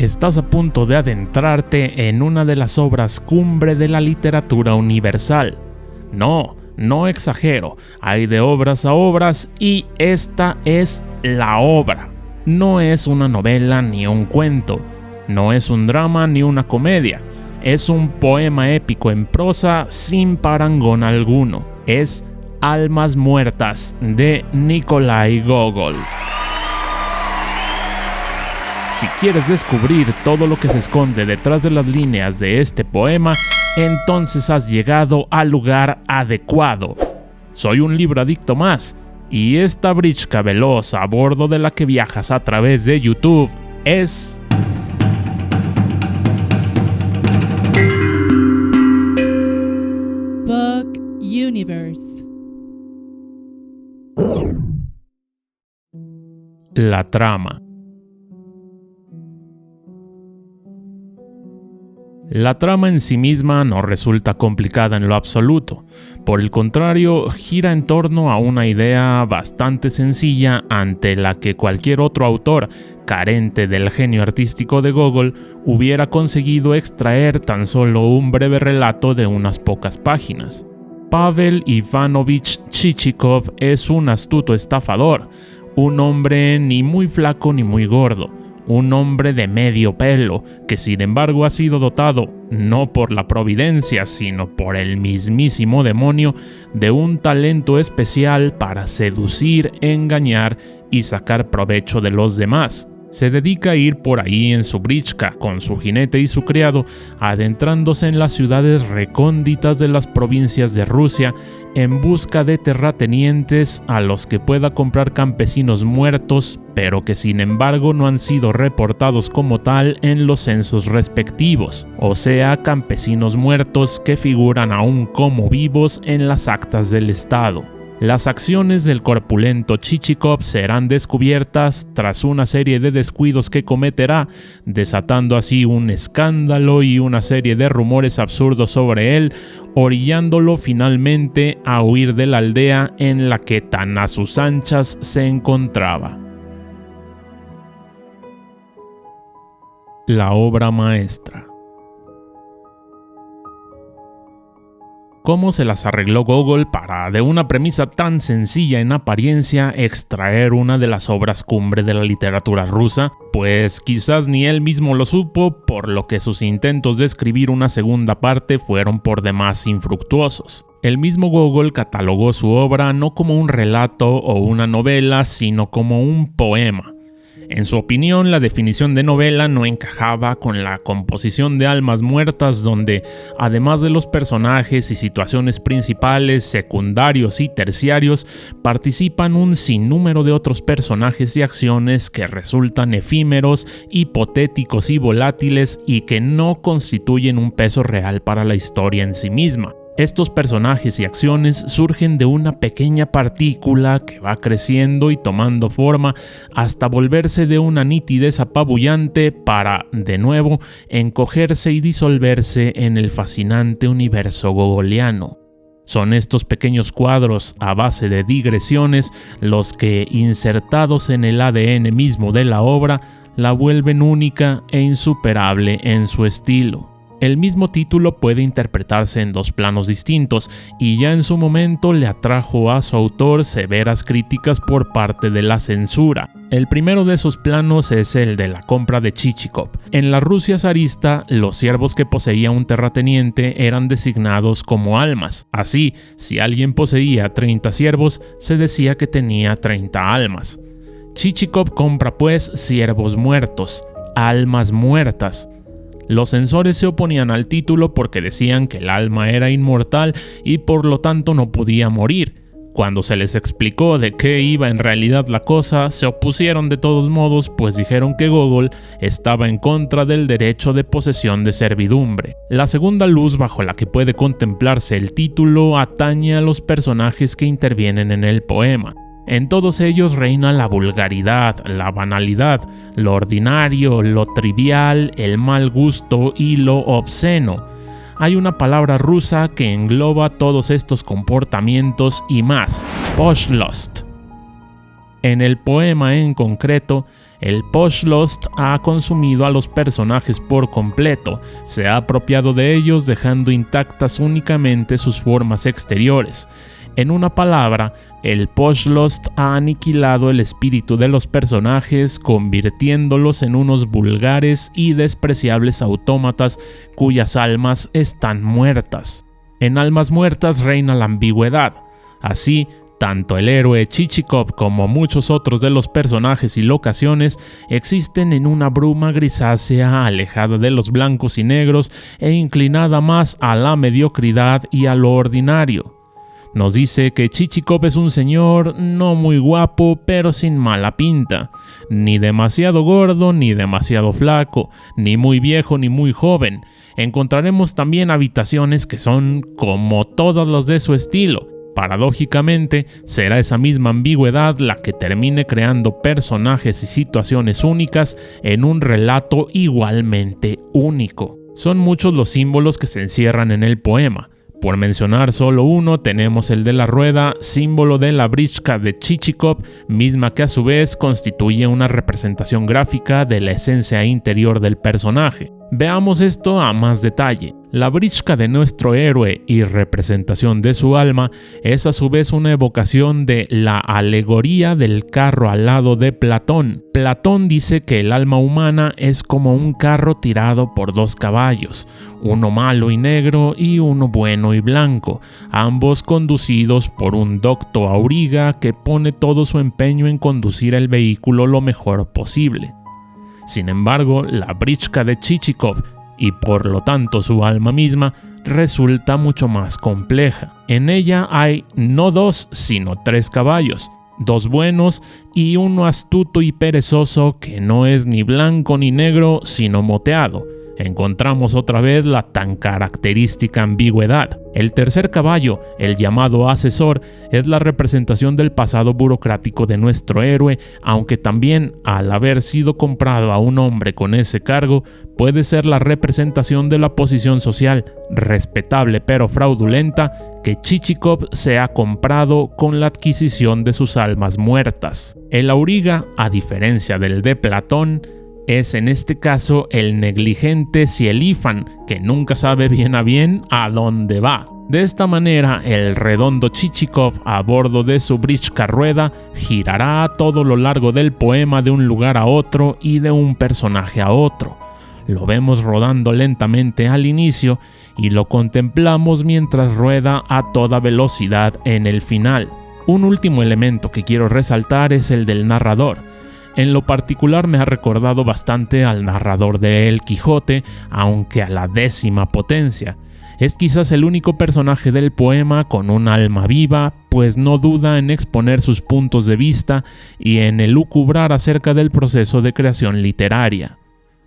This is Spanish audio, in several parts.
Estás a punto de adentrarte en una de las obras cumbre de la literatura universal. No exagero, hay de obras a obras y esta es la obra. No es una novela ni un cuento, no es un drama ni una comedia, es un poema épico en prosa sin parangón alguno. Es Almas Muertas de Nikolai Gogol. Si quieres descubrir todo lo que se esconde detrás de las líneas de este poema, entonces has llegado al lugar adecuado. Soy un libroadicto más, y esta brichka veloz a bordo de la que viajas a través de YouTube es... Book Universe. La trama. La trama en sí misma no resulta complicada en lo absoluto. Por el contrario, gira en torno a una idea bastante sencilla ante la que cualquier otro autor, carente del genio artístico de Gogol, hubiera conseguido extraer tan solo un breve relato de unas pocas páginas. Pavel Ivanovich Chichikov es un astuto estafador, un hombre ni muy flaco ni muy gordo, un hombre de medio pelo, que sin embargo ha sido dotado, no por la providencia, sino por el mismísimo demonio, de un talento especial para seducir, engañar y sacar provecho de los demás. Se dedica a ir por ahí en su brichka, con su jinete y su criado, adentrándose en las ciudades recónditas de las provincias de Rusia, en busca de terratenientes a los que pueda comprar campesinos muertos, pero que sin embargo no han sido reportados como tal en los censos respectivos, o sea, campesinos muertos que figuran aún como vivos en las actas del Estado. Las acciones del corpulento Chichikov serán descubiertas tras una serie de descuidos que cometerá, desatando así un escándalo y una serie de rumores absurdos sobre él, orillándolo finalmente a huir de la aldea en la que tan a sus anchas se encontraba. La obra maestra. ¿Cómo se las arregló Gogol para, de una premisa tan sencilla en apariencia, extraer una de las obras cumbre de la literatura rusa? Pues quizás ni él mismo lo supo, por lo que sus intentos de escribir una segunda parte fueron por demás infructuosos. El mismo Gogol catalogó su obra no como un relato o una novela, sino como un poema. En su opinión, la definición de novela no encajaba con la composición de Almas Muertas, donde, además de los personajes y situaciones principales, secundarios y terciarios, participan un sinnúmero de otros personajes y acciones que resultan efímeros, hipotéticos y volátiles y que no constituyen un peso real para la historia en sí misma. Estos personajes y acciones surgen de una pequeña partícula que va creciendo y tomando forma hasta volverse de una nitidez apabullante para, de nuevo, encogerse y disolverse en el fascinante universo gogoliano. Son estos pequeños cuadros a base de digresiones los que, insertados en el ADN mismo de la obra, la vuelven única e insuperable en su estilo. El mismo título puede interpretarse en dos planos distintos y ya en su momento le atrajo a su autor severas críticas por parte de la censura. El primero de esos planos es el de la compra de Chichikov. En la Rusia zarista, los siervos que poseía un terrateniente eran designados como almas. Así, si alguien poseía 30 siervos, se decía que tenía 30 almas. Chichikov compra pues siervos muertos, almas muertas. Los censores se oponían al título porque decían que el alma era inmortal y por lo tanto no podía morir. Cuando se les explicó de qué iba en realidad la cosa, se opusieron de todos modos, pues dijeron que Gogol estaba en contra del derecho de posesión de servidumbre. La segunda luz bajo la que puede contemplarse el título atañe a los personajes que intervienen en el poema. En todos ellos reina la vulgaridad, la banalidad, lo ordinario, lo trivial, el mal gusto y lo obsceno. Hay una palabra rusa que engloba todos estos comportamientos y más: Poshlost. En el poema en concreto, El Poshlost ha consumido a los personajes por completo, se ha apropiado de ellos dejando intactas únicamente sus formas exteriores. En una palabra, el Poshlost ha aniquilado el espíritu de los personajes, convirtiéndolos en unos vulgares y despreciables autómatas cuyas almas están muertas. En Almas Muertas reina la ambigüedad. Así, tanto el héroe Chichikov como muchos otros de los personajes y locaciones existen en una bruma grisácea alejada de los blancos y negros e inclinada más a la mediocridad y a lo ordinario. Nos dice que Chichikov es un señor no muy guapo, pero sin mala pinta, ni demasiado gordo ni demasiado flaco, ni muy viejo ni muy joven. Encontraremos también habitaciones que son como todas las de su estilo. Paradójicamente, será esa misma ambigüedad la que termine creando personajes y situaciones únicas en un relato igualmente único. Son muchos los símbolos que se encierran en el poema. Por mencionar solo uno, tenemos el de la rueda, símbolo de la Brichka de Chichikov, misma que a su vez constituye una representación gráfica de la esencia interior del personaje. Veamos esto a más detalle. La Brichka de nuestro héroe y representación de su alma es a su vez una evocación de la alegoría del carro alado de Platón. Platón dice que el alma humana es como un carro tirado por dos caballos, uno malo y negro y uno bueno y blanco, ambos conducidos por un docto auriga que pone todo su empeño en conducir el vehículo lo mejor posible. Sin embargo, la Brichka de Chichikov, y por lo tanto su alma misma, resulta mucho más compleja. En ella hay no dos, sino tres caballos, dos buenos y uno astuto y perezoso que no es ni blanco ni negro, sino moteado. Encontramos otra vez la tan característica ambigüedad. El tercer caballo, el llamado asesor, es la representación del pasado burocrático de nuestro héroe, aunque también, al haber sido comprado a un hombre con ese cargo, puede ser la representación de la posición social, respetable pero fraudulenta, que Chichikov se ha comprado con la adquisición de sus almas muertas. El auriga, a diferencia del de Platón, es en este caso el negligente Sielifan, que nunca sabe bien a dónde va. De esta manera, el redondo Chichikov a bordo de su Brichka rueda girará a todo lo largo del poema de un lugar a otro y de un personaje a otro. Lo vemos rodando lentamente al inicio y lo contemplamos mientras rueda a toda velocidad en el final. Un último elemento que quiero resaltar es el del narrador. En lo particular me ha recordado bastante al narrador de El Quijote, aunque a la 10ª potencia. Es quizás el único personaje del poema con un alma viva, pues no duda en exponer sus puntos de vista y en elucubrar acerca del proceso de creación literaria.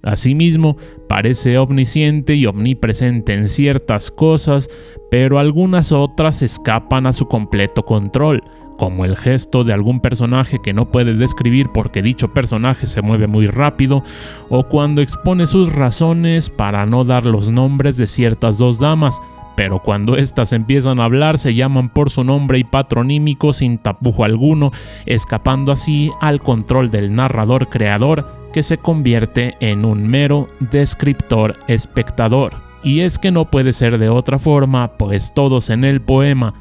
Asimismo, parece omnisciente y omnipresente en ciertas cosas, pero algunas otras escapan a su completo control, como el gesto de algún personaje que no puede describir porque dicho personaje se mueve muy rápido, o cuando expone sus razones para no dar los nombres de ciertas dos damas, pero cuando éstas empiezan a hablar se llaman por su nombre y patronímico sin tapujo alguno, escapando así al control del narrador creador, que se convierte en un mero descriptor espectador. Y es que no puede ser de otra forma, pues todos en el poema,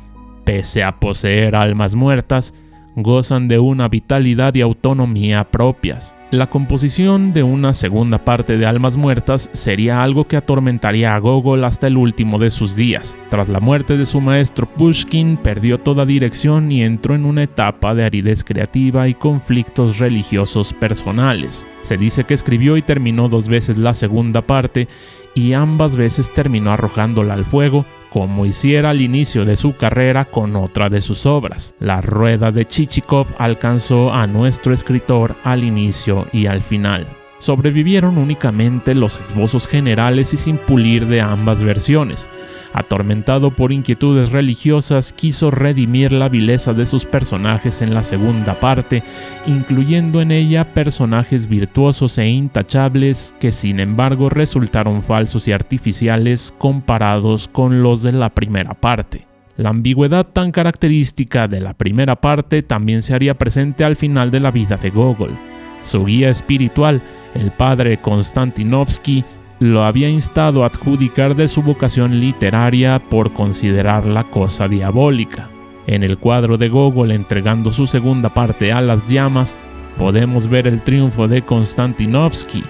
pese a poseer almas muertas, gozan de una vitalidad y autonomía propias. La composición de una segunda parte de Almas Muertas sería algo que atormentaría a Gogol hasta el último de sus días. Tras la muerte de su maestro Pushkin, perdió toda dirección y entró en una etapa de aridez creativa y conflictos religiosos personales. Se dice que escribió y terminó 2 veces la segunda parte, y ambas veces terminó arrojándola al fuego, como hiciera al inicio de su carrera con otra de sus obras. La rueda de Chichikov alcanzó a nuestro escritor al inicio y al final. Sobrevivieron únicamente los esbozos generales y sin pulir de ambas versiones. Atormentado por inquietudes religiosas, quiso redimir la vileza de sus personajes en la segunda parte, incluyendo en ella personajes virtuosos e intachables que sin embargo resultaron falsos y artificiales comparados con los de la primera parte. La ambigüedad tan característica de la primera parte también se haría presente al final de la vida de Gogol. Su guía espiritual, el padre Konstantinovsky, lo había instado a adjudicar de su vocación literaria por considerarla cosa diabólica. En el cuadro de Gogol entregando su segunda parte a las llamas, podemos ver el triunfo de Konstantinovsky.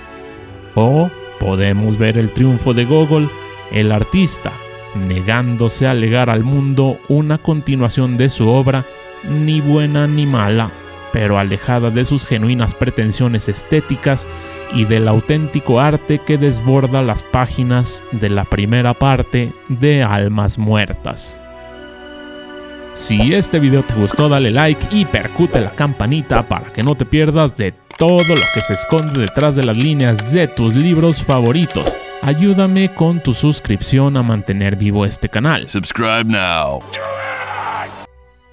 O podemos ver el triunfo de Gogol, el artista, negándose a legar al mundo una continuación de su obra, ni buena ni mala, pero alejada de sus genuinas pretensiones estéticas y del auténtico arte que desborda las páginas de la primera parte de Almas Muertas. Si este video te gustó, dale like y percute la campanita para que no te pierdas de todo lo que se esconde detrás de las líneas de tus libros favoritos. Ayúdame con tu suscripción a mantener vivo este canal. Subscribe now.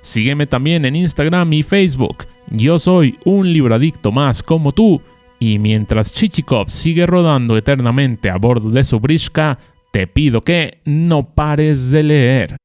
Sígueme también en Instagram y Facebook. Yo soy un libroadicto más como tú. Y mientras Chichikov sigue rodando eternamente a bordo de su Brishka, te pido que no pares de leer.